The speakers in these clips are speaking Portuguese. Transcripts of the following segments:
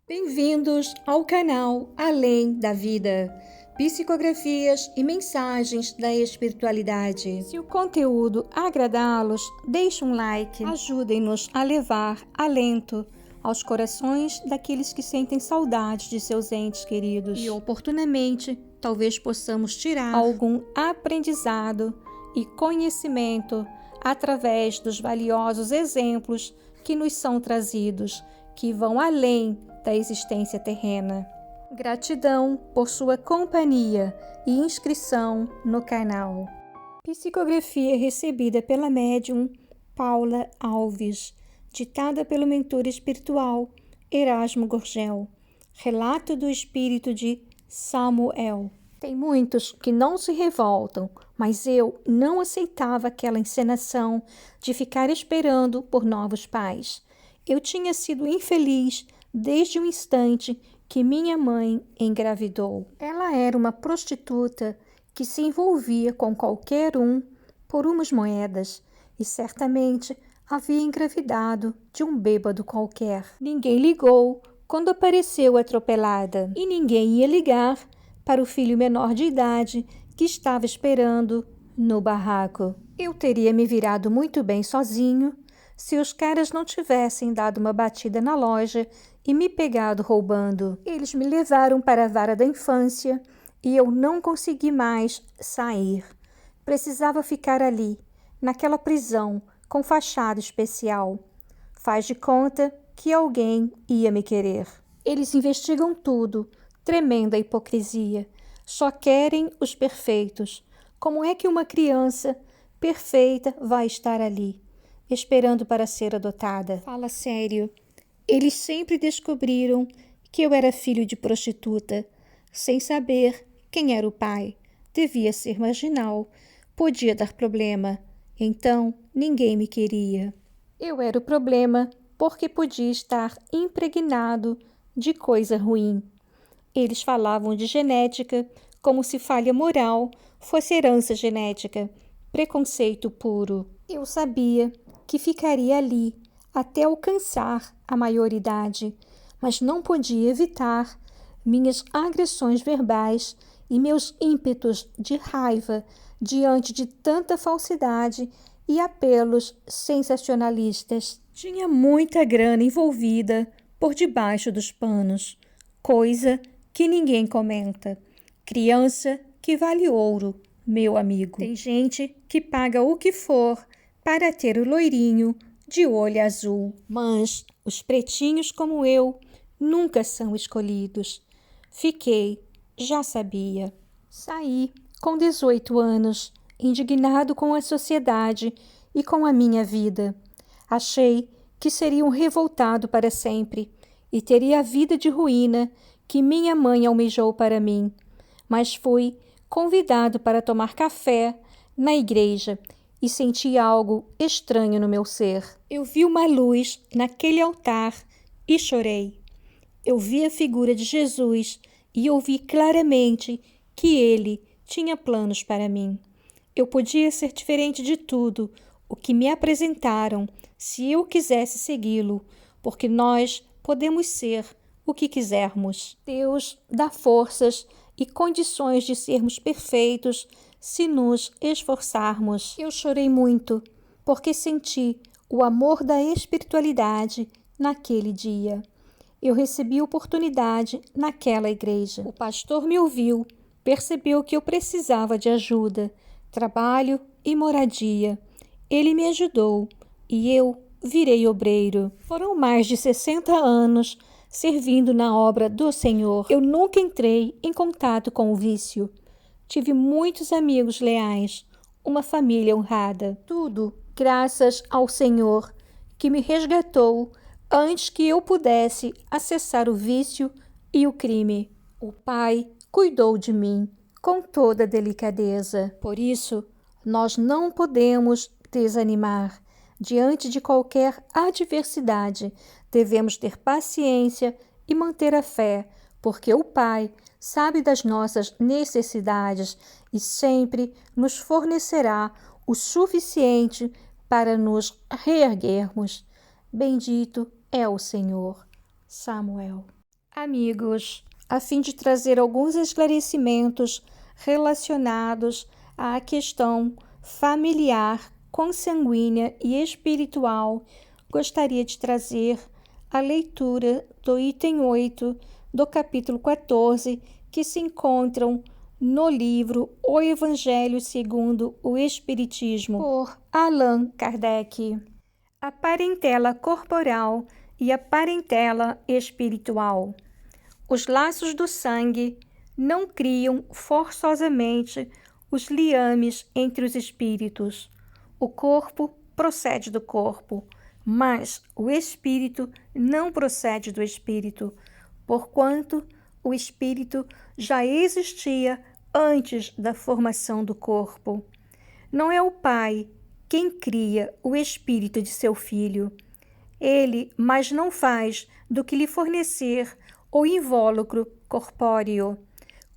Bem-vindos ao canal Além da Vida, psicografias e mensagens da espiritualidade. Se o conteúdo agradá-los, deixe um like, ajudem-nos a levar alento aos corações daqueles que sentem saudade de seus entes queridos. E oportunamente, talvez possamos tirar algum aprendizado e conhecimento através dos valiosos exemplos que nos são trazidos, que vão além da existência terrena. Gratidão por sua companhia e inscrição no canal. Psicografia recebida pela médium Paula Alves, ditada pelo mentor espiritual Erasmo Gurgel. Relato do espírito de Samuel. Tem muitos que não se revoltam, mas eu não aceitava aquela encenação de ficar esperando por novos pais. Eu tinha sido infeliz desde o instante que minha mãe engravidou. Ela era uma prostituta que se envolvia com qualquer um por umas moedas e certamente havia engravidado de um bêbado qualquer. Ninguém ligou quando apareceu atropelada e ninguém ia ligar para o filho menor de idade que estava esperando no barraco. Eu teria me virado muito bem sozinho se os caras não tivessem dado uma batida na loja e me pegado roubando. Eles me levaram para a vara da infância e eu não consegui mais sair. Precisava ficar ali, naquela prisão com fachada especial. Faz de conta que alguém ia me querer. Eles investigam tudo, tremenda hipocrisia. Só querem os perfeitos. Como é que uma criança perfeita vai estar ali, esperando para ser adotada? Fala sério. Eles sempre descobriram que eu era filho de prostituta, sem saber quem era o pai. Devia ser marginal, podia dar problema. Então, ninguém me queria. Eu era o problema porque podia estar impregnado de coisa ruim. Eles falavam de genética como se falha moral fosse herança genética, preconceito puro. Eu sabia que ficaria ali até alcançar a maioridade, mas não podia evitar minhas agressões verbais e meus ímpetos de raiva diante de tanta falsidade e apelos sensacionalistas. Tinha muita grana envolvida por debaixo dos panos, coisa que ninguém comenta. Criança que vale ouro, meu amigo. Tem gente que paga o que for para ter o loirinho de olho azul. Mas os pretinhos como eu nunca são escolhidos. Fiquei, já sabia. Saí com 18 anos, indignado com a sociedade e com a minha vida. Achei que seria um revoltado para sempre e teria a vida de ruína que minha mãe almejou para mim. Mas fui convidado para tomar café na igreja e senti algo estranho no meu ser. Eu vi uma luz naquele altar e chorei. Eu vi a figura de Jesus e ouvi claramente que ele tinha planos para mim. Eu podia ser diferente de tudo o que me apresentaram se eu quisesse segui-lo, porque nós podemos ser o que quisermos. Deus dá forças e condições de sermos perfeitos se nos esforçarmos. Eu chorei muito porque senti o amor da espiritualidade naquele dia. Eu recebi oportunidade naquela igreja. O pastor me ouviu, percebeu que eu precisava de ajuda, trabalho e moradia. Ele me ajudou e eu virei obreiro. Foram mais de 60 anos servindo na obra do Senhor. Eu nunca entrei em contato com o vício. Tive muitos amigos leais, uma família honrada. Tudo graças ao Senhor, que me resgatou antes que eu pudesse acessar o vício e o crime. O Pai cuidou de mim com toda delicadeza. Por isso, nós não podemos desanimar. Diante de qualquer adversidade, devemos ter paciência e manter a fé, porque o Pai sabe das nossas necessidades e sempre nos fornecerá o suficiente para nos reerguermos. Bendito é o Senhor. Samuel. Amigos, a fim de trazer alguns esclarecimentos relacionados à questão familiar, consanguínea e espiritual, gostaria de trazer a leitura do item 8 do capítulo 14, que se encontram no livro O Evangelho segundo o Espiritismo, por Allan Kardec. A parentela corporal e a parentela espiritual. Os laços do sangue não criam forçosamente os liames entre os espíritos. O corpo procede do corpo, mas o espírito não procede do espírito, porquanto o espírito já existia antes da formação do corpo. Não é o pai quem cria o espírito de seu filho. Ele mais não faz do que lhe fornecer o invólucro corpóreo,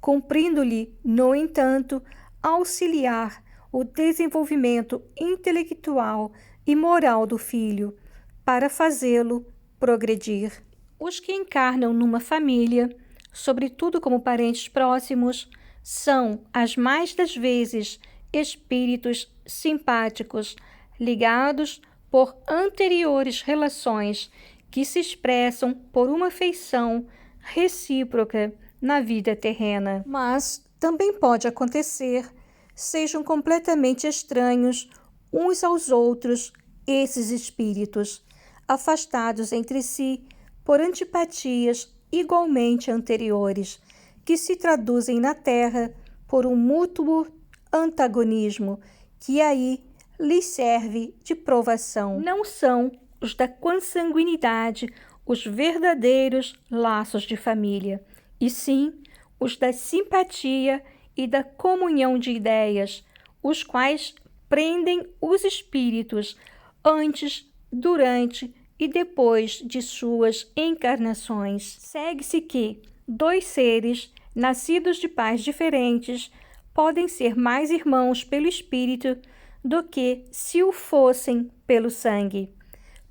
cumprindo-lhe, no entanto, auxiliar o desenvolvimento intelectual e moral do filho, para fazê-lo progredir. Os que encarnam numa família, sobretudo como parentes próximos, são, as mais das vezes, espíritos simpáticos, ligados por anteriores relações que se expressam por uma afeição recíproca na vida terrena. Mas também pode acontecer sejam completamente estranhos uns aos outros esses espíritos, afastados entre si por antipatias igualmente anteriores, que se traduzem na Terra por um mútuo antagonismo, que aí lhes serve de provação. Não são os da consanguinidade os verdadeiros laços de família, e sim os da simpatia e da comunhão de ideias, os quais prendem os espíritos antes, durante e depois de suas encarnações. Segue-se que dois seres, nascidos de pais diferentes, podem ser mais irmãos pelo espírito do que se o fossem pelo sangue.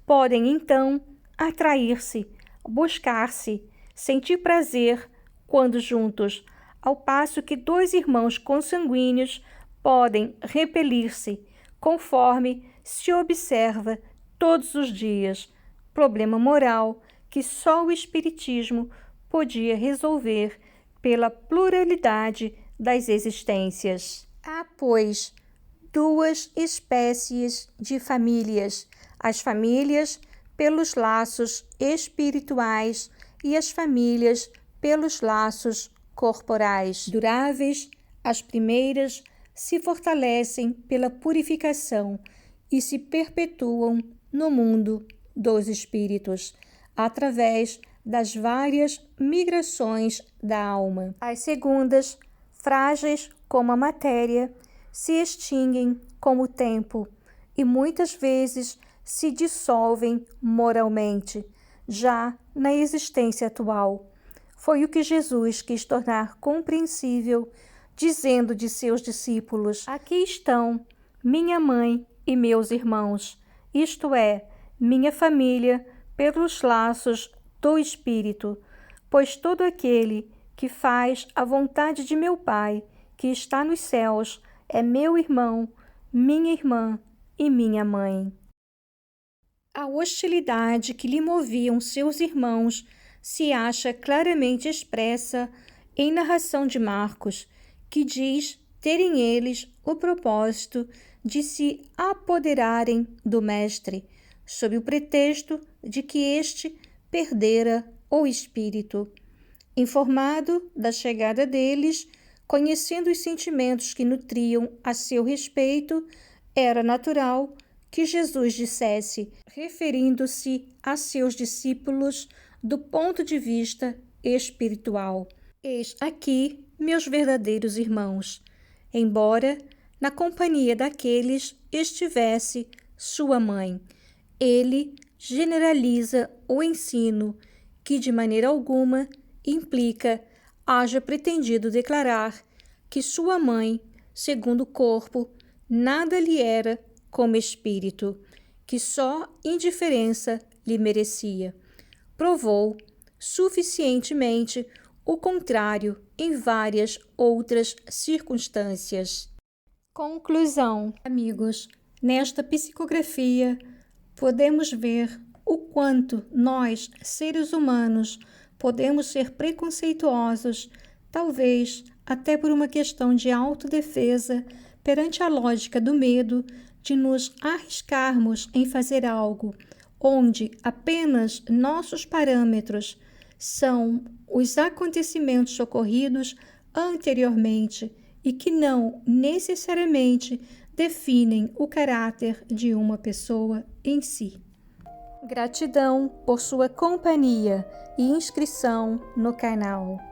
Podem, então, atrair-se, buscar-se, sentir prazer quando juntos, ao passo que dois irmãos consanguíneos podem repelir-se, conforme se observa todos os dias, problema moral que só o Espiritismo podia resolver pela pluralidade das existências. Há, pois, duas espécies de famílias: as famílias pelos laços espirituais e as famílias pelos laços corporais. Duráveis, as primeiras se fortalecem pela purificação e se perpetuam no mundo dos espíritos, através das várias migrações da alma. As segundas, frágeis como a matéria, se extinguem como o tempo e muitas vezes se dissolvem moralmente, já na existência atual. Foi o que Jesus quis tornar compreensível, dizendo de seus discípulos: aqui estão minha mãe e meus irmãos, isto é, minha família pelos laços do Espírito, pois todo aquele que faz a vontade de meu Pai, que está nos céus, é meu irmão, minha irmã e minha mãe. A hostilidade que lhe moviam seus irmãos se acha claramente expressa em narração de Marcos, que diz terem eles o propósito de se apoderarem do Mestre, sob o pretexto de que este perdera o espírito. Informado da chegada deles, conhecendo os sentimentos que nutriam a seu respeito, era natural que Jesus dissesse, referindo-se a seus discípulos do ponto de vista espiritual: eis aqui meus verdadeiros irmãos, embora na companhia daqueles estivesse sua mãe. Ele generaliza o ensino, que de maneira alguma implica haja pretendido declarar que sua mãe, segundo o corpo, nada lhe era como espírito, que só indiferença lhe merecia. Provou, suficientemente o contrário em várias outras circunstâncias. Conclusão. Amigos, nesta psicografia podemos ver o quanto nós, seres humanos, podemos ser preconceituosos, talvez até por uma questão de autodefesa, perante a lógica do medo de nos arriscarmos em fazer algo onde apenas nossos parâmetros são os acontecimentos ocorridos anteriormente e que não necessariamente definem o caráter de uma pessoa em si. Gratidão por sua companhia e inscrição no canal.